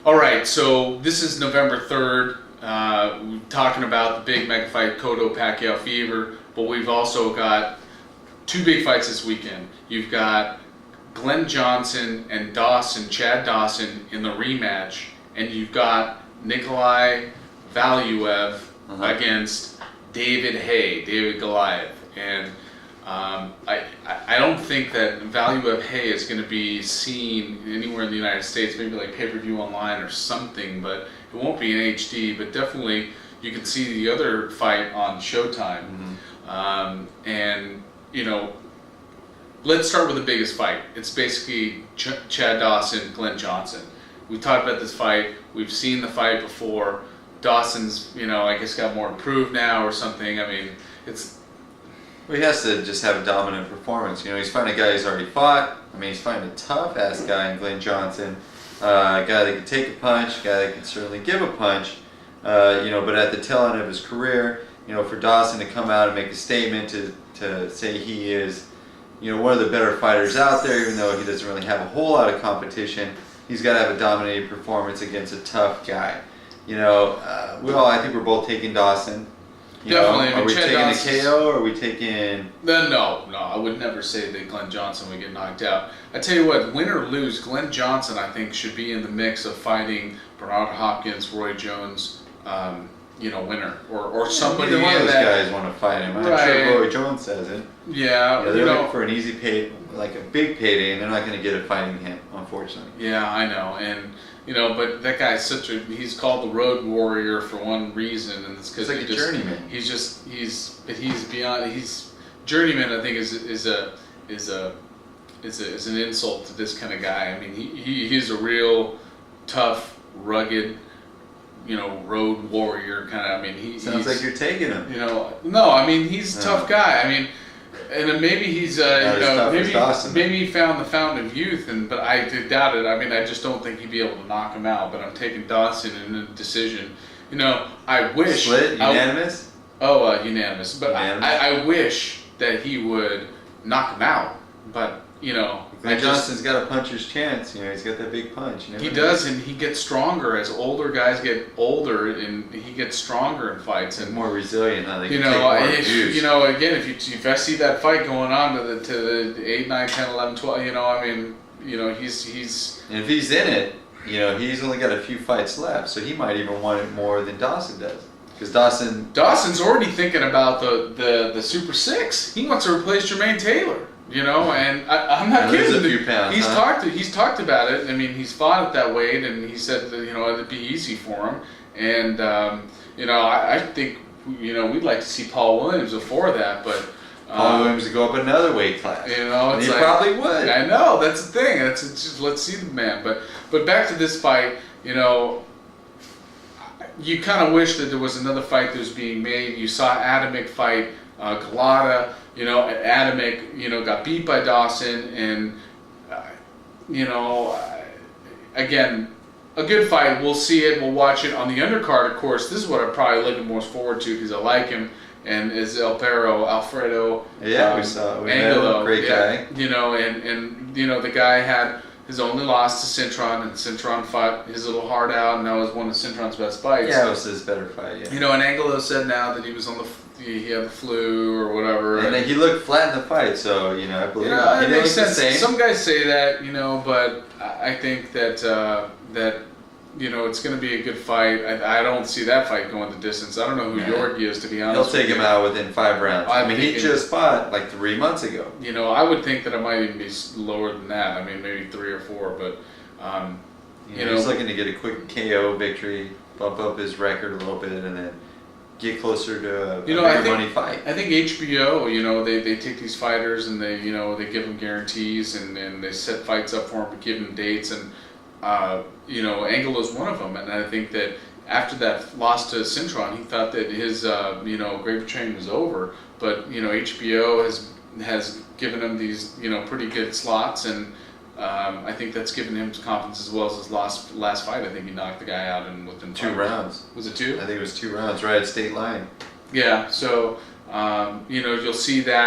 All right, so this is November 3rd. We're talking about the big mega fight, Cotto Pacquiao Fever, but we've also got two big fights this weekend. You've got Glenn Johnson and Dawson, Chad Dawson, in the rematch, and you've got Nikolai Valuev against David Goliath. And I don't think that Valuev Hay is going to be seen anywhere in the United States, maybe like pay-per-view online or something, but it won't be in HD, but definitely you can see the other fight on Showtime. And, you know, let's start with the biggest fight. It's basically Chad Dawson, Glenn Johnson. We talked about this fight. We've seen the fight before. Dawson's, you know, I guess got more improved now or something. I mean, Well, he has to just have a dominant performance. You know, he's fighting a guy he's already fought. I mean, he's fighting a tough-ass guy in Glenn Johnson. A guy that can take a punch, a guy that can certainly give a punch. You know, but at the tail end of his career, you know, for Dawson to come out and make a statement to say he is, you know, one of the better fighters out there, even though he doesn't really have a whole lot of competition, he's got to have a dominating performance against a tough guy. You know, I think we're both taking Dawson. Definitely. I mean, are we Chad taking Dawson's... a KO or are we taking... No, I would never say that Glenn Johnson would get knocked out. I tell you what, win or lose, Glenn Johnson, I think, should be in the mix of fighting Bernard Hopkins, Roy Jones, you know, winner. Or somebody Neither one of those that guys want to fight him. I'm Right. sure Roy Jones says it. Yeah, They're you know, looking for an easy pay, like a big payday, and they're not going to get it fighting him, unfortunately. Yeah, I know, and you know, but that guy's he's called the Road Warrior for one reason, and it's because He's like a journeyman. He's beyond, journeyman. I think is an insult to this kind of guy. I mean, he's a real tough, rugged, you know, road warrior kind of. I mean, Sounds like you're taking him. You know, no, I mean, he's a tough guy. I mean. And then maybe he's, you know, maybe he found the fountain of youth, but I doubt it. I mean, I just don't think he'd be able to knock him out. But I'm taking Dawson in a decision. You know, I wish split unanimous. Unanimous. But unanimous. I wish that he would knock him out. But you know, Johnson's got a puncher's chance. You know, he's got that big punch. He does, and he gets stronger as older guys get older, and he gets stronger in fights and more resilient. Huh? You know, again, if I see that fight going on to the 8, 9, 10, 11, 12, you know, I mean, you know, he's. And if he's in it, you know, he's only got a few fights left, so he might even want it more than Dawson does. Because Dawson's already thinking about the Super 6. He wants to replace Jermaine Taylor. You know, and I'm not kidding. A few pounds, he's talked about it. I mean, he's fought at that weight, and he said that, you know, it'd be easy for him. And you know, I think, you know, we'd like to see Paul Williams before that, but Paul Williams to go up another weight class. You know, it's he probably would. I know, that's the thing. It's just, let's see the man. But back to this fight, you know, you kind of wish that there was another fight that was being made. You saw Adamic fight Galata. You know, Adamic, you know, got beat by Dawson, and you know, again, a good fight. We'll see it. We'll watch it on the undercard. Of course, this is what I'm probably looking most forward to because I like him. And is Alfredo. Yeah, we saw. We Angelo, great guy. You know, and you know, the guy had his only loss to Cintron, and Cintron fought his little heart out, and that was one of Cintron's best fights. Yeah, it was his better fight. Yeah. You know, and Angelo said now that he was he had the flu or whatever. And he looked flat in the fight, so, you know, I believe it makes sense. Some guys say that, you know, but I think that you know, it's going to be a good fight. I don't see that fight going the distance. I don't know who Yorgi is, to be honest. He'll take him out within 5 rounds. I mean, he just fought like 3 months ago. You know, I would think that it might even be lower than that. I mean, maybe 3 or 4, but you know, he's looking to get a quick KO victory, bump up his record a little bit, and then get closer to a bigger money fight. I think HBO, you know, they take these fighters and they, you know, they give them guarantees and they set fights up for them, give them dates, and you know, Angelo's one of them. And I think that after that loss to Cintron, he thought that his you know, great training was over. But you know, HBO has given him these, you know, pretty good slots, and I think that's given him confidence as well as his last fight. I think he knocked the guy out within 2 rounds. Was it 2? I think it was 2 rounds, right at state line. Yeah, so you know, you'll see that.